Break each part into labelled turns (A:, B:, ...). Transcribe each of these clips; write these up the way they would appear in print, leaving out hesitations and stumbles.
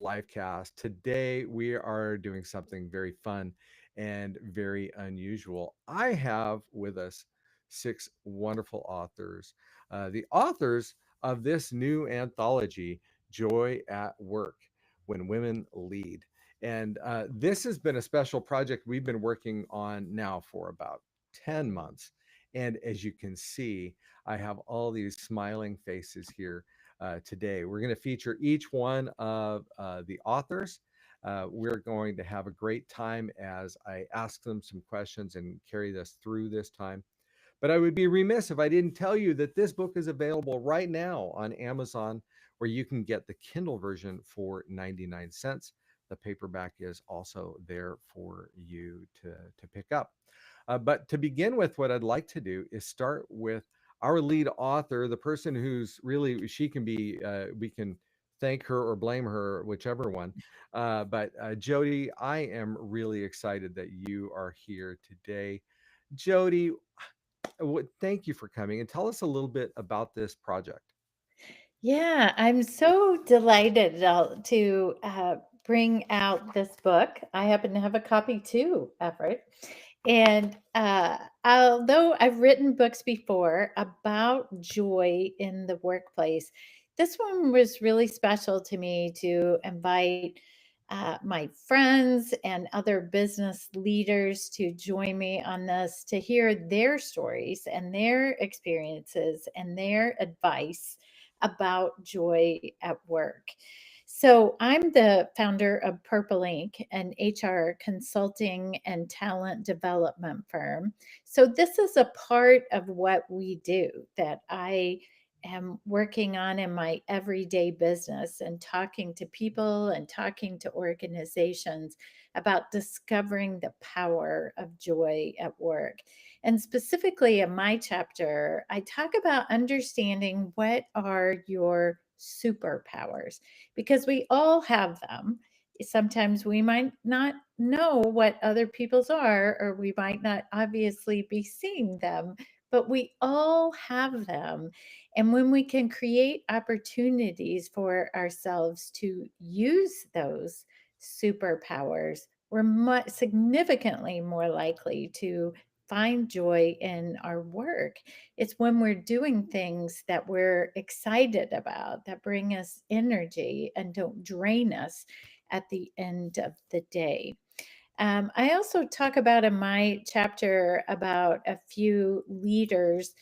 A: Livecast. Today we are doing something very fun and very unusual. I have with us six wonderful authors, the authors of this new anthology, Joy at Work When Women Lead. And this has been a special project we've been working on now for about 10 months. And as you can see, I have all these smiling faces here today. We're going to feature each one of the authors. We're going to have a great time as I ask them some questions and carry this through this time. But I would be remiss if I didn't tell you that this book is available right now on Amazon, where you can get the Kindle version for 99 cents. The paperback is also there for you to pick up. But to begin with, what I'd like to do is start with our lead author, the person who's really, she can be, we can thank her or blame her, whichever one. But Jody, I am really excited that you are here today. Jody, thank you for coming and tell us a little bit about this project.
B: Yeah, I'm so delighted to bring out this book. I happen to have a copy too, Everett. And although I've written books before about joy in the workplace, this one was really special to me to invite my friends and other business leaders to join me on this to hear their stories and their experiences and their advice about joy at work. So, I'm the founder of Purple Ink, an HR consulting and talent development firm. So, this is a part of what we do that I am working on in my everyday business and talking to people and talking to organizations about discovering the power of joy at work. And specifically in my chapter, I talk about understanding what are your superpowers because we all have them. Sometimes we might not know what other people's are, or we might not obviously be seeing them, but we all have them. And when we can create opportunities for ourselves to use those superpowers, we're significantly more likely to find joy in our work. It's when we're doing things that we're excited about, that bring us energy and don't drain us at the end of the day. I also talk about in my chapter about a few leaders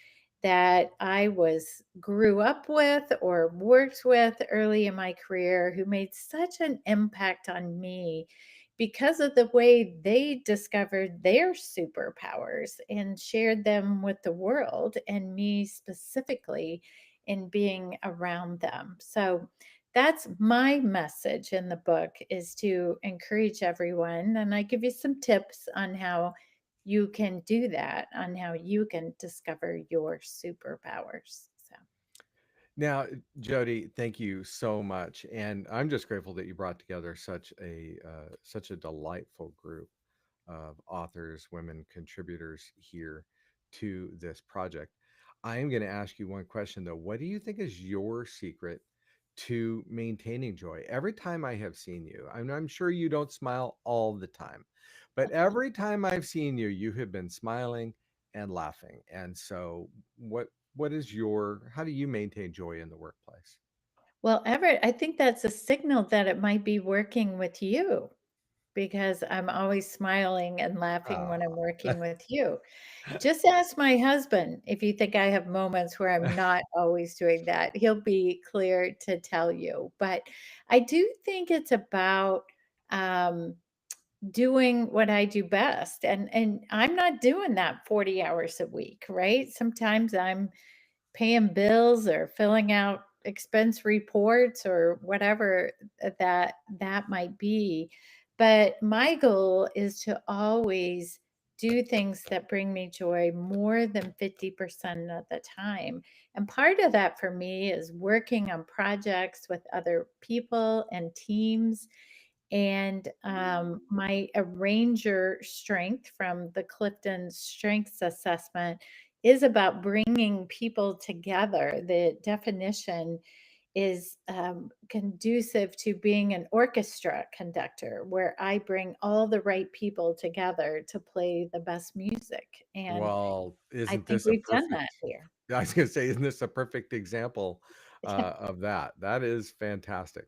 B: that I was grew up with or worked with early in my career who made such an impact on me because of the way they discovered their superpowers and shared them with the world and me specifically in being around them. So that's my message in the book is to encourage everyone, and I give you some tips on how you can do that, on how you can discover your superpowers. So
A: Now, Jody, thank you so much, and I'm just grateful that you brought together such a delightful group of authors, women contributors here to this project. I am going to ask you one question though. What do you think is your secret to maintaining joy? Every time I have seen you, I'm sure you don't smile all the time, but every time I've seen you, you have been smiling and laughing. And so, what is your? How do you maintain joy in the workplace?
B: well, Everett, I think that's a signal that it might be working with you because I'm always smiling and laughing when I'm
A: Ah.
B: working with you. Just ask my husband if you think I have moments where I'm not always doing that. He'll be clear to tell you. But I do think it's about um, doing what I do best. And I'm not doing that 40 hours a week, right? Sometimes I'm paying bills or filling out expense reports or whatever that might be. But my goal is to always do things that bring me joy more than 50% of the time. And part of that for me is working on projects with other people and teams. And my arranger strength from the Clifton Strengths Assessment is about bringing people together. The definition is conducive to being an orchestra conductor, where I bring all the right people together to play the best music. And
A: Well,
B: I
A: isn't
B: think
A: this a
B: we've done that
A: perfect
B: here.
A: I was gonna say, isn't this a perfect example, of that? That is fantastic.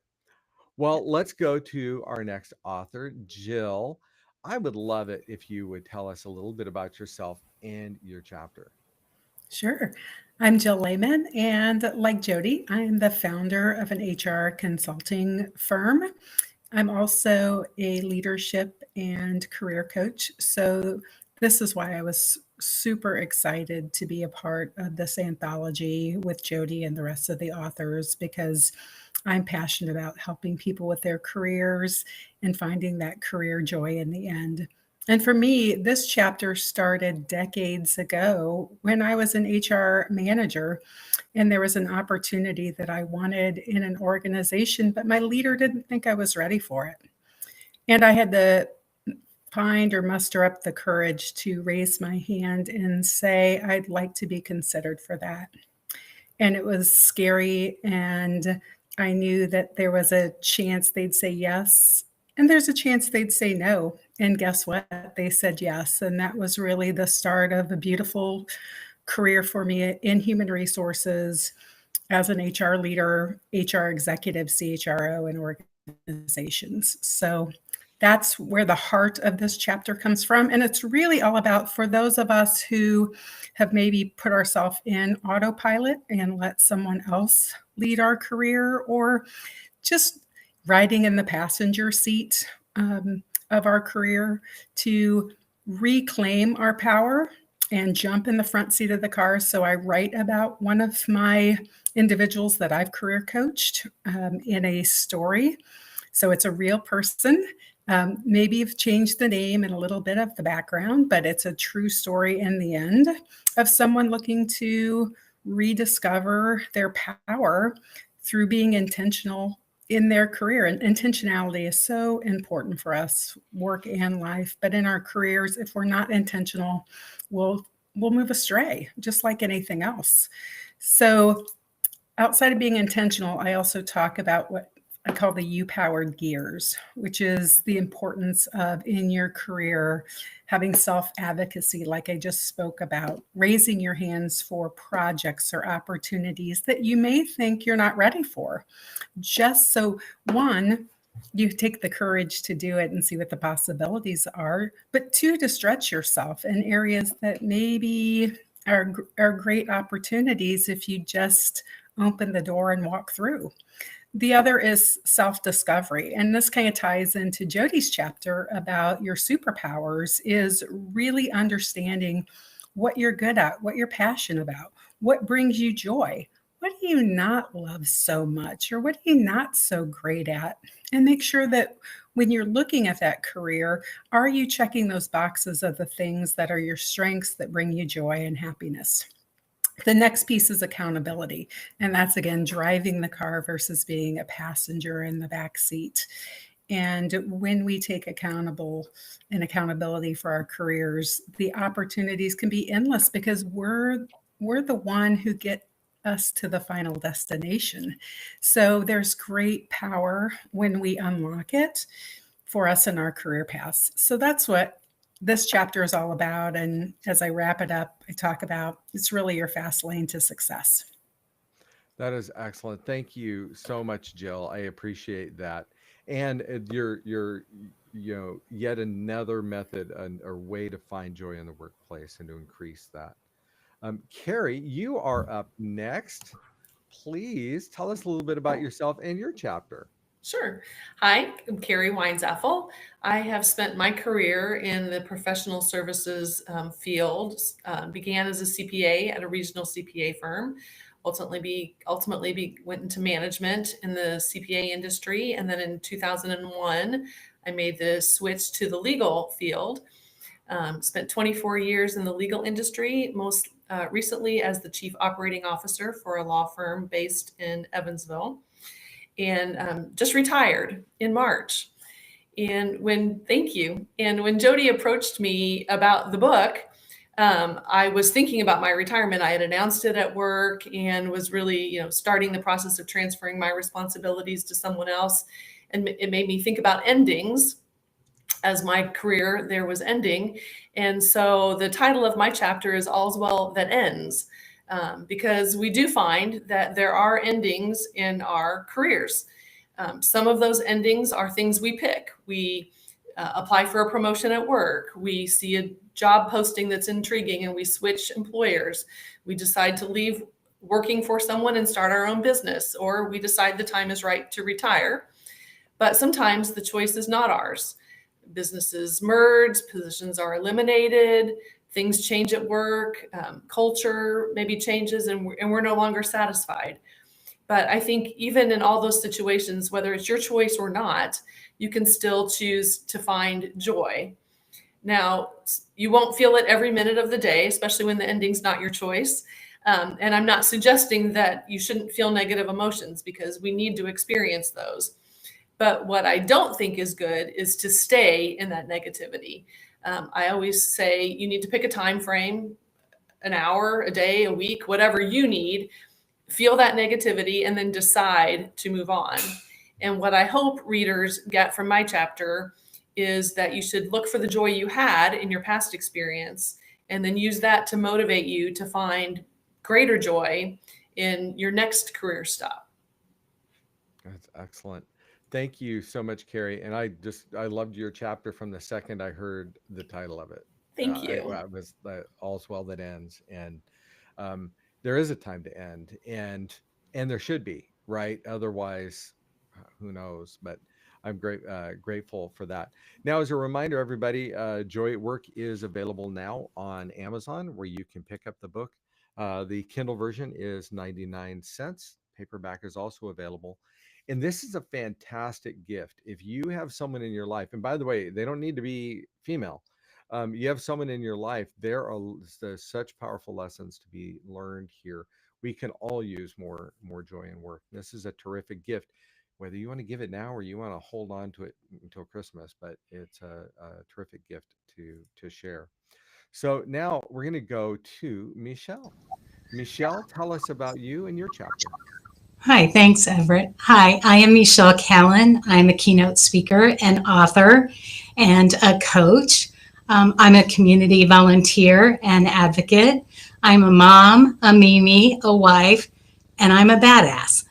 A: Well, let's go to our next author, Jill. I would love it if you would tell us a little bit about yourself and your chapter.
C: Sure. I'm Jill Lehman, and like Jody, I am the founder of an HR consulting firm. I'm also a leadership and career coach. So, this is why I was super excited to be a part of this anthology with Jody and the rest of the authors, because I'm passionate about helping people with their careers and finding that career joy in the end. And for me, this chapter started decades ago when I was an HR manager, and there was an opportunity that I wanted in an organization, but my leader didn't think I was ready for it. And I had to find or muster up the courage to raise my hand and say, I'd like to be considered for that. And it was scary. And I knew that there was a chance they'd say yes, and there's a chance they'd say no. And guess what? They said yes. And that was really the start of a beautiful career for me in human resources as an HR leader, HR executive, CHRO, and organizations. So that's where the heart of this chapter comes from. And it's really all about, for those of us who have maybe put ourselves in autopilot and let someone else lead our career, or just riding in the passenger seat of our career, to reclaim our power and jump in the front seat of the car. So I write about one of my individuals that I've career coached in a story. So it's a real person. Maybe you've changed the name and a little bit of the background, but it's a true story in the end of someone looking to rediscover their power through being intentional in their career. And intentionality is so important for us, work and life. But in our careers, if we're not intentional, we'll move astray, just like anything else. So outside of being intentional, I also talk about what I call the you powered gears, which is the importance of, in your career, having self advocacy, like I just spoke about, raising your hands for projects or opportunities that you may think you're not ready for. Just so, one, you take the courage to do it and see what the possibilities are, but two, to stretch yourself in areas that maybe are great opportunities if you just open the door and walk through. The other is self-discovery. And this kind of ties into Jody's chapter about your superpowers, is really understanding what you're good at, what you're passionate about, what brings you joy. What do you not love so much, or what are you not so great at? And make sure that when you're looking at that career, are you checking those boxes of the things that are your strengths that bring you joy and happiness? The next piece is accountability. And that's, again, driving the car versus being a passenger in the back seat. And when we take accountability for our careers, the opportunities can be endless, because we're the one who get us to the final destination. So there's great power when we unlock it for us in our career paths. So that's what this chapter is all about. And as I wrap it up, I talk about, it's really your fast lane to success.
A: That is excellent. Thank you so much, Jill. I appreciate that. And your yet another method or way to find joy in the workplace and to increase that. Carrie, you are up next. Please tell us a little bit about yourself and your chapter.
D: Sure. Hi, I'm Carrie Wines-Ethel. I have spent my career in the professional services field. Began as a CPA at a regional CPA firm. Ultimately went into management in the CPA industry, and then in 2001, I made the switch to the legal field. Spent 24 years in the legal industry, most recently as the chief operating officer for a law firm based in Evansville, and just retired in March. Thank you. And when Jody approached me about the book, I was thinking about my retirement. I had announced it at work and was really, starting the process of transferring my responsibilities to someone else. And it made me think about endings as my career there was ending. And so the title of my chapter is All's Well That Ends, because we do find that there are endings in our careers. Some of those endings are things we pick. We apply for a promotion at work. We see a job posting that's intriguing and we switch employers. We decide to leave working for someone and start our own business, or we decide the time is right to retire. But sometimes the choice is not ours. Businesses merge, positions are eliminated, things change at work, culture maybe changes, and we're no longer satisfied. But I think even in all those situations, whether it's your choice or not, you can still choose to find joy. Now, you won't feel it every minute of the day, especially when the ending's not your choice. And I'm not suggesting that you shouldn't feel negative emotions, because we need to experience those. But what I don't think is good is to stay in that negativity. I always say you need to pick a time frame, an hour, a day, a week, whatever you need, feel that negativity, and then decide to move on. And what I hope readers get from my chapter is that you should look for the joy you had in your past experience and then use that to motivate you to find greater joy in your next career stop.
A: That's excellent. Thank you so much, Carrie. And I loved your chapter from the second I heard the title of it.
D: Thank you.
A: I was All's Well That Ends, and um, there is a time to end, and there should be, right? Otherwise, who knows? But I'm grateful for that. Now, as a reminder, everybody, Joy at Work is available now on Amazon, where you can pick up the book. The Kindle version is 99 cents. Paperback is also available. And this is a fantastic gift. If you have someone in your life, and by the way, they don't need to be female. You have someone in your life, there's such powerful lessons to be learned here. We can all use more joy in work. This is a terrific gift, whether you want to give it now or you want to hold on to it until Christmas, but it's a terrific gift to share. So now we're going to go to Michelle. Michelle, tell us about you and your chapter.
C: Hi, thanks, Everett. Hi, I am Michelle Callan. I'm a keynote speaker and author and a coach. I'm a community volunteer and advocate. I'm a mom, a Mimi, a wife, and I'm a badass.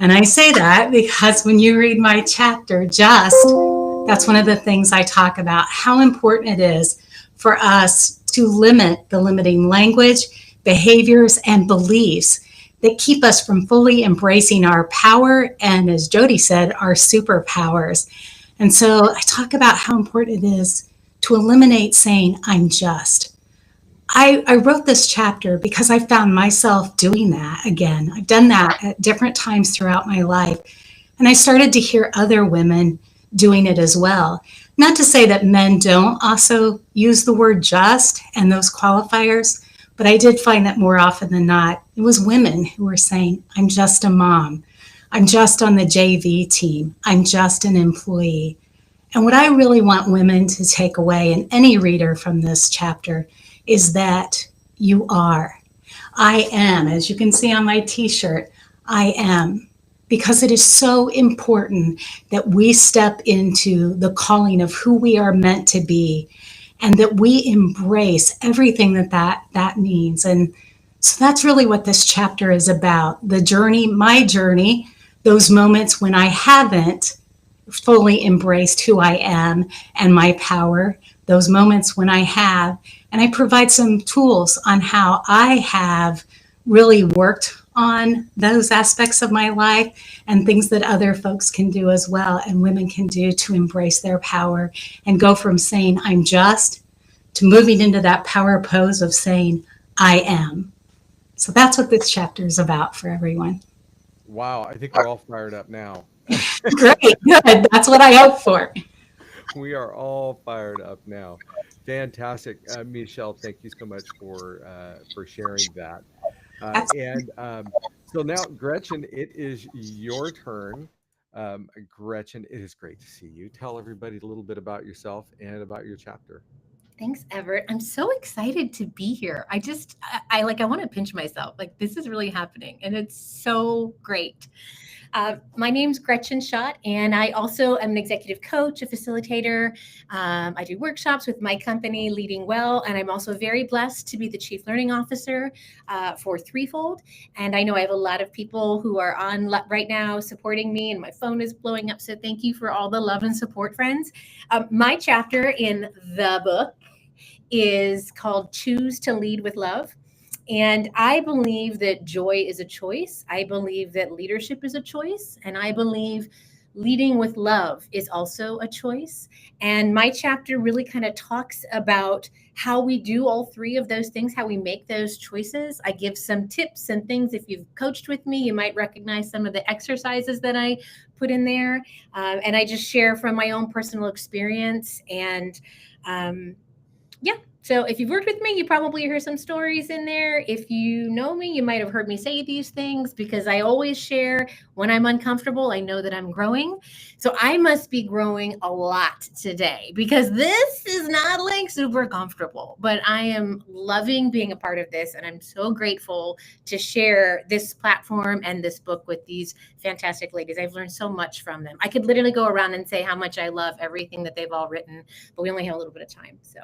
C: And I say that because when you read my chapter, that's one of the things I talk about, how important it is for us to limit the limiting language, behaviors, and beliefs that keep us from fully embracing our power and, as Jody said, our superpowers. And so I talk about how important it is to eliminate saying, I'm just. I wrote this chapter because I found myself doing that again. I've done that at different times throughout my life. And I started to hear other women doing it as well. Not to say that men don't also use the word just and those qualifiers, but I did find that more often than not, it was women who were saying, I'm just a mom. I'm just on the JV team. I'm just an employee. And what I really want women to take away, and any reader from this chapter, is that you are. I am, as you can see on my t-shirt, I am. Because it is so important that we step into the calling of who we are meant to be, and that we embrace everything that means. And so that's really what this chapter is about. The journey, my journey, those moments when I haven't fully embraced who I am and my power, those moments when I have, and I provide some tools on how I have really worked on those aspects of my life and things that other folks can do as well, and women can do to embrace their power and go from saying I'm just to moving into that power pose of saying I am. So that's what this chapter is about for everyone.
A: Wow, I think we're all fired up now.
C: Great, good. That's what I hope for.
A: We are all fired up now. Fantastic, Michelle. Thank you so much for sharing that. So now, Gretchen, it is your turn. Gretchen, it is great to see you. Tell everybody a little bit about yourself and about your chapter.
E: Thanks, Everett. I'm so excited to be here. I want to pinch myself. Like, this is really happening, and it's so great. My name's Gretchen Schott, and I also am an executive coach, a facilitator. I do workshops with my company, Leading Well, and I'm also very blessed to be the Chief Learning Officer for Threefold. And I know I have a lot of people who are on right now supporting me, and my phone is blowing up. So thank you for all the love and support, friends. My chapter in the book is called Choose to Lead with Love. And I believe that joy is a choice. I believe that leadership is a choice. And I believe leading with love is also a choice. And my chapter really kind of talks about how we do all three of those things, how we make those choices. I give some tips and things. If you've coached with me, you might recognize some of the exercises that I put in there. And I just share from my own personal experience. And yeah. So if you've worked with me, you probably hear some stories in there. If you know me, you might have heard me say these things because I always share when I'm uncomfortable. I know that I'm growing. So I must be growing a lot today because this is not like super comfortable, but I am loving being a part of this. And I'm so grateful to share this platform and this book with these fantastic ladies. I've learned so much from them. I could literally go around and say how much I love everything that they've all written, but we only have a little bit of time. So.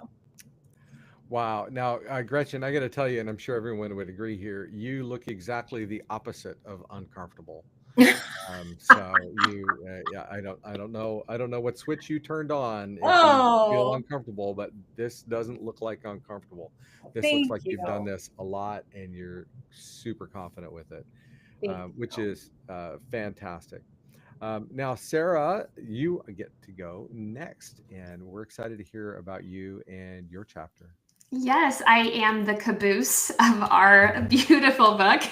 A: Wow. Now, Gretchen, I got to tell you, and I'm sure everyone would agree here, you look exactly the opposite of uncomfortable. So yeah, I don't know what switch you turned on if you feel uncomfortable, but this doesn't look like uncomfortable. This looks like you've done this a lot and you're super confident with it, which is fantastic. Now, Sarah, you get to go next, and we're excited to hear about you and your chapter.
F: Yes, I am the caboose of our beautiful book.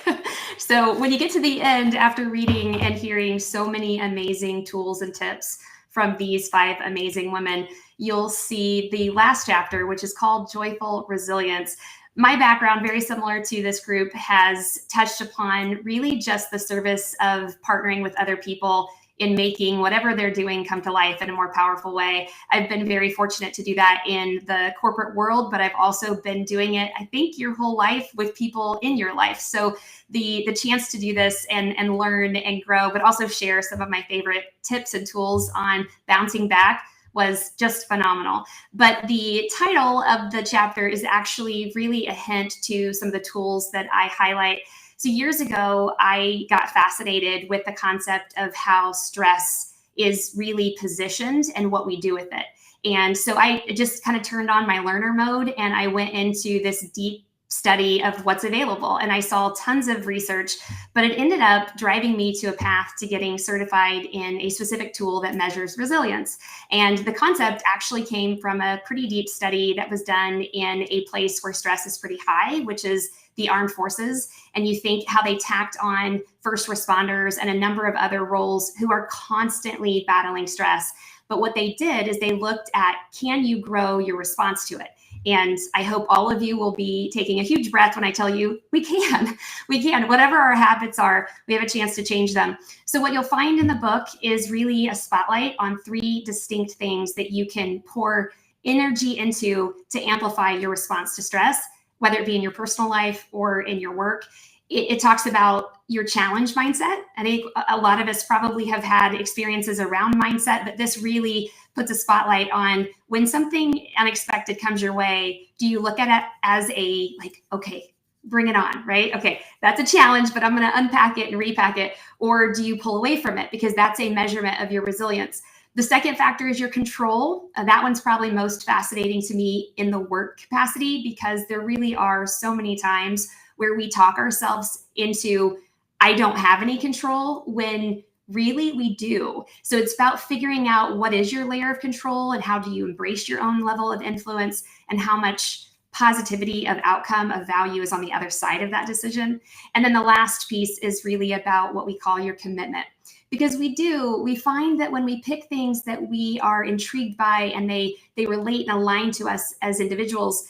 F: So when you get to the end, after reading and hearing so many amazing tools and tips from these 5 amazing women, you'll see the last chapter, which is called Joyful Resilience. My background, very similar to this group, has touched upon really just the service of partnering with other people in making whatever they're doing come to life in a more powerful way. I've been very fortunate to do that in the corporate world, but I've also been doing it, I think, your whole life with people in your life. So the chance to do this and learn and grow, but also share some of my favorite tips and tools on bouncing back was just phenomenal. But the title of the chapter is actually really a hint to some of the tools that I highlight. So years ago, I got fascinated with the concept of how stress is really positioned and what we do with it. And so I just kind of turned on my learner mode and I went into this deep study of what's available. And I saw tons of research, but it ended up driving me to a path to getting certified in a specific tool that measures resilience. And the concept actually came from a pretty deep study that was done in a place where stress is pretty high, which is the armed forces. And you think how they tacked on first responders and a number of other roles who are constantly battling stress. But what they did is they looked at, can you grow your response to it? And I hope all of you will be taking a huge breath when I tell you we can. We can. Whatever our habits are, we have a chance to change them. So what you'll find in the book is really a spotlight on 3 distinct things that you can pour energy into to amplify your response to stress, whether it be in your personal life or in your work. It talks about your challenge mindset. I think a lot of us probably have had experiences around mindset, but this really puts a spotlight on when something unexpected comes your way, do you look at it as a, like, okay, bring it on, right? Okay, that's a challenge, but I'm going to unpack it and repack it. Or do you pull away from it? Because that's a measurement of your resilience. The second factor is your control. That one's probably most fascinating to me in the work capacity, because there really are so many times where we talk ourselves into, I don't have any control, when really we do. So it's about figuring out what is your layer of control and how do you embrace your own level of influence and how much positivity of outcome of value is on the other side of that decision. And then the last piece is really about what we call your commitment. Because we find that when we pick things that we are intrigued by and they relate and align to us as individuals,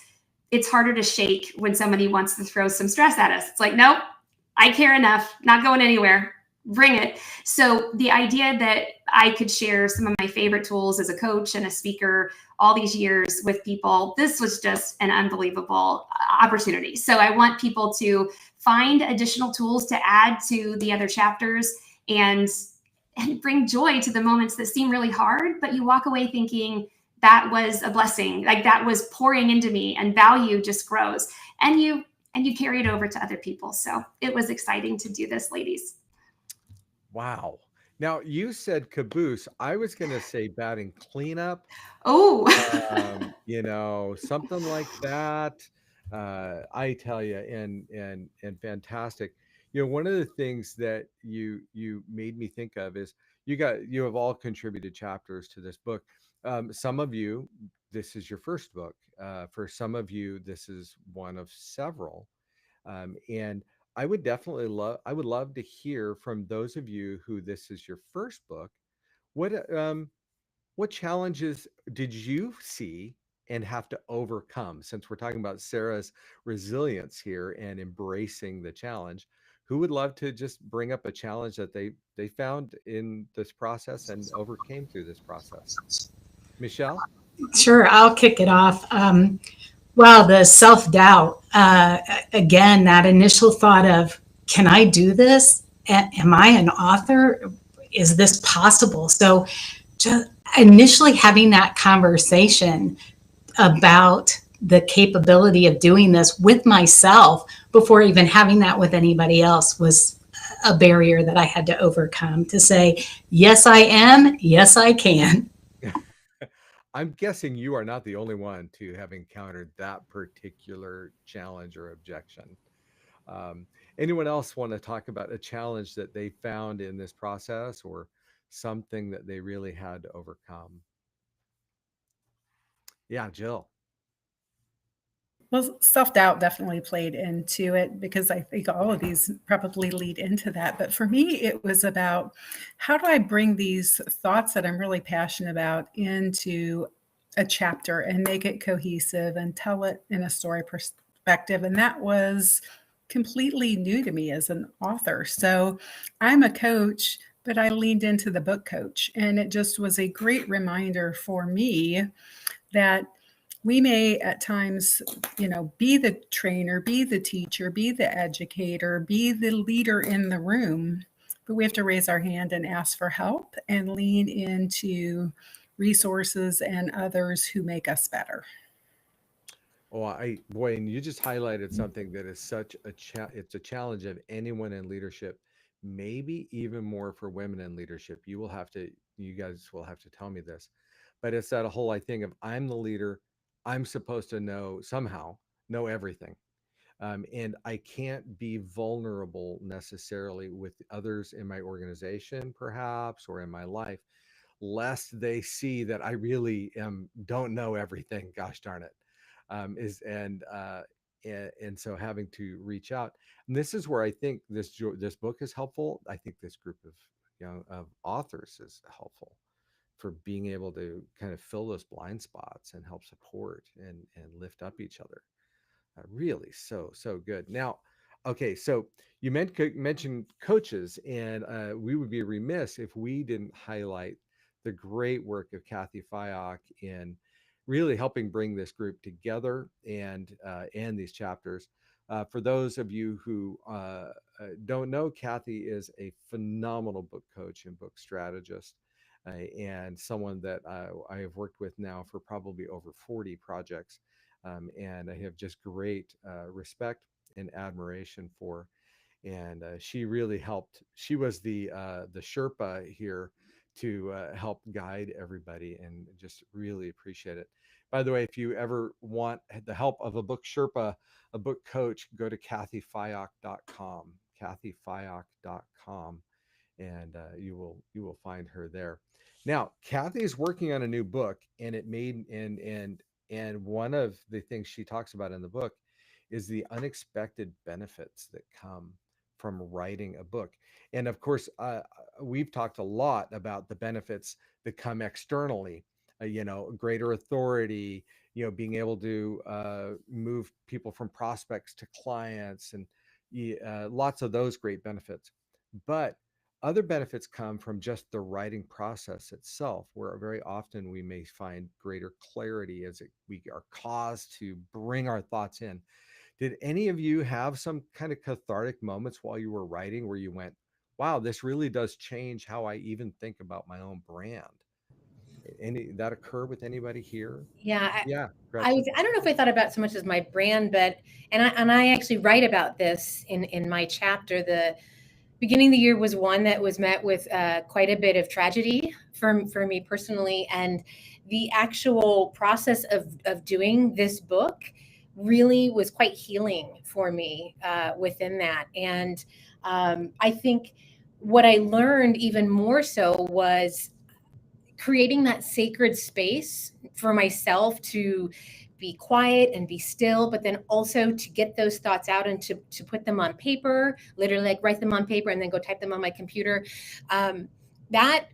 F: it's harder to shake when somebody wants to throw some stress at us. It's like, nope, I care enough, not going anywhere. Bring it. So the idea that I could share some of my favorite tools as a coach and a speaker all these years with people, this was just an unbelievable opportunity. So I want people to find additional tools to add to the other chapters and bring joy to the moments that seem really hard, but you walk away thinking that was a blessing, like that was pouring into me, and value just grows. And you carry it over to other people. So it was exciting to do this, ladies.
A: Wow. Now you said caboose. I was going to say batting cleanup,
F: Oh,
A: something like that. I tell you, and fantastic. One of the things that you made me think of is you have all contributed chapters to this book. Some of you, this is your first book. For some of you, this is one of several. And I would love to hear from those of you who this is your first book. What what challenges did you see and have to overcome? Since we're talking about Sarah's resilience here and embracing the challenge, who would love to just bring up a challenge that they found in this process and overcame through this process? Michelle?
C: Sure, I'll kick it off. Wow, the self doubt. Again, that initial thought of, can I do this? Am I an author? Is this possible? So, just initially having that conversation about the capability of doing this with myself before even having that with anybody else was a barrier that I had to overcome to say, yes, I am. Yes, I can.
A: I'm guessing you are not the only one to have encountered that particular challenge or objection. Um, Anyone else want to talk about a challenge that they found in this process or something that they really had to overcome? Yeah, Jill.
C: Well, self doubt definitely played into it because I think all of these probably lead into that. But for me, it was about how do I bring these thoughts that I'm really passionate about into a chapter and make it cohesive and tell it in a story perspective. And that was completely new to me as an author. So I'm a coach, but I leaned into the book coach. And it just was a great reminder for me that we may at times, be the trainer, be the teacher, be the educator, be the leader in the room, but we have to raise our hand and ask for help and lean into resources and others who make us better.
A: Oh, boy, and you just highlighted something that is such it's a challenge of anyone in leadership, maybe even more for women in leadership. You guys will have to tell me this, but it's that whole thing of I'm the leader, I'm supposed to know everything. And I can't be vulnerable necessarily with others in my organization, perhaps, or in my life, lest they see that I really don't know everything. Gosh darn it. Is and so having to reach out, and this is where I think this book is helpful. I think this group of of authors is helpful for being able to kind of fill those blind spots and help support and lift up each other. Really, so good. Now, okay, so you mentioned coaches, and we would be remiss if we didn't highlight the great work of Kathy Fyock in really helping bring this group together and these chapters. For those of you who don't know, Kathy is a phenomenal book coach and book strategist, and someone that I have worked with now for probably over 40 projects, and I have just great respect and admiration for. And she really helped. She was the Sherpa here to help guide everybody, and just really appreciate it. By the way, if you ever want the help of a book Sherpa, a book coach, go to kathyfyock.com, kathyfyock.com, and you will find her there. Now, Kathy is working on a new book, and it made and one of the things she talks about in the book is the unexpected benefits that come from writing a book. And of course, we've talked a lot about the benefits that come externally, greater authority, being able to move people from prospects to clients, and lots of those great benefits. But Other benefits come from just the writing process itself, where very often we may find greater clarity as we are caused to bring our thoughts in. Did any of you have some kind of cathartic moments while you were writing where you went, wow, this really does change how I even think about my own brand? Any that occur with anybody here?
E: Yeah,
A: Yeah,
E: I
A: Gretchen.
E: I don't know if I thought about so much as my brand, but and I actually write about this in my chapter. The beginning of the year was one that was met with quite a bit of tragedy for me personally, and the actual process of doing this book really was quite healing for me within that. And I think what I learned even more so was creating that sacred space for myself to be quiet and be still, but then also to get those thoughts out and to put them on paper, literally like write them on paper and then go type them on my computer. That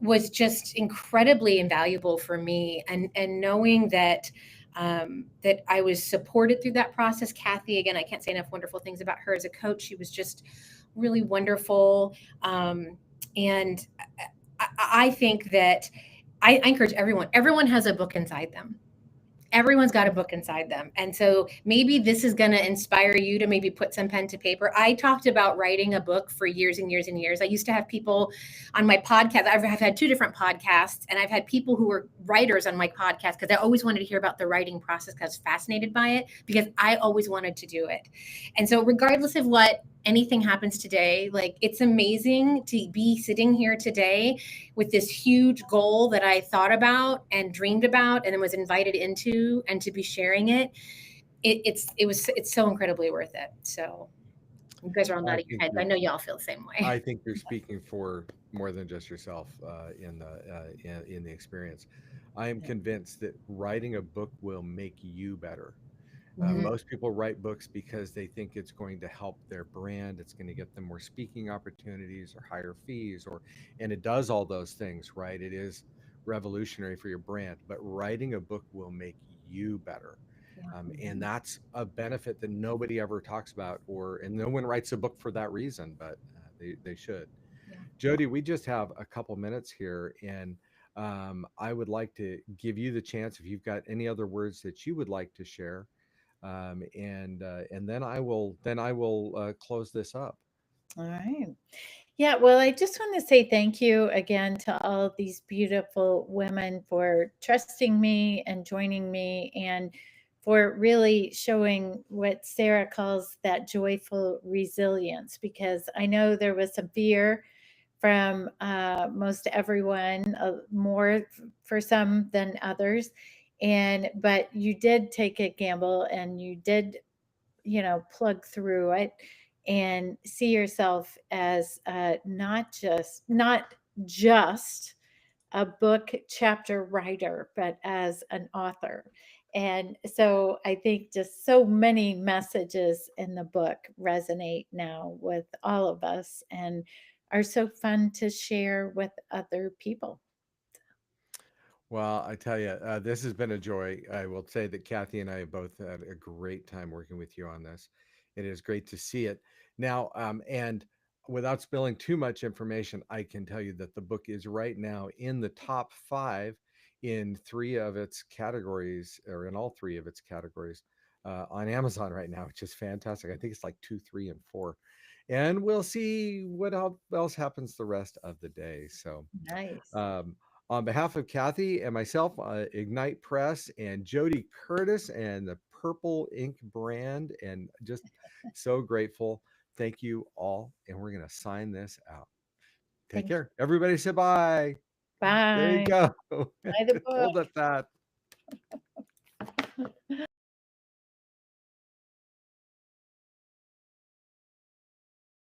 E: was just incredibly invaluable for me. And knowing that that I was supported through that process. Kathy, again, I can't say enough wonderful things about her as a coach. She was just really wonderful. And I think that I encourage everyone has a book inside them. Everyone's got a book inside them. And so maybe this is going to inspire you to maybe put some pen to paper. I talked about writing a book for years and years and years. I used to have people on my podcast. I've had two different podcasts, and I've had people who were writers on my podcast because I always wanted to hear about the writing process because I was fascinated by it, because I always wanted to do it. And so regardless of what anything happens today, like, it's amazing to be sitting here today with this huge goal that I thought about and dreamed about and then was invited into, and to be sharing it. It's so incredibly worth it. So you guys are all
A: I
E: nodding your
A: think
E: heads. I
A: you're
E: know y'all feel the same way.
A: I think you're speaking for more than just yourself in the experience. I am convinced that writing a book will make you better.
E: Mhm.
A: Most people write books because they think it's going to help their brand. It's going to get them more speaking opportunities or higher fees, and it does all those things, right? It is revolutionary for your brand, but writing a book will make you better.
E: Yeah.
A: And that's a benefit that nobody ever talks about, and no one writes a book for that reason, but they should.
E: Yeah.
A: Jody, we just have a couple minutes here, and I would like to give you the chance if you've got any other words that you would like to share, and then I will close this up.
B: All right. Yeah, well, I just want to say thank you again to all of these beautiful women for trusting me and joining me, and for really showing what Sarah calls that joyful resilience, because I know there was some fear from most everyone, more for some than others. And but you did take a gamble, and you did, plug through it and see yourself as not just a book chapter writer, but as an author. And so I think just so many messages in the book resonate now with all of us and are so fun to share with other people.
A: Well, I tell you, this has been a joy. I will say that Kathy and I have both had a great time working with you on this. It is great to see it now. And without spilling too much information, I can tell you that the book is right now in the top five in three of its categories, or in all three of its categories, on Amazon right now, which is fantastic. I think it's like 2, 3, and 4. And we'll see what else happens the rest of the day. So,
B: Nice.
A: um, on behalf of Kathy and myself, Ignite Press, and Jody Curtis, and the Purple Ink brand, and just so grateful. Thank you all. And we're going to sign this out. Take
B: Thank you.
A: care. Everybody say bye. There you
B: Bye.
A: go.
B: Buy the book.
A: Hold at that.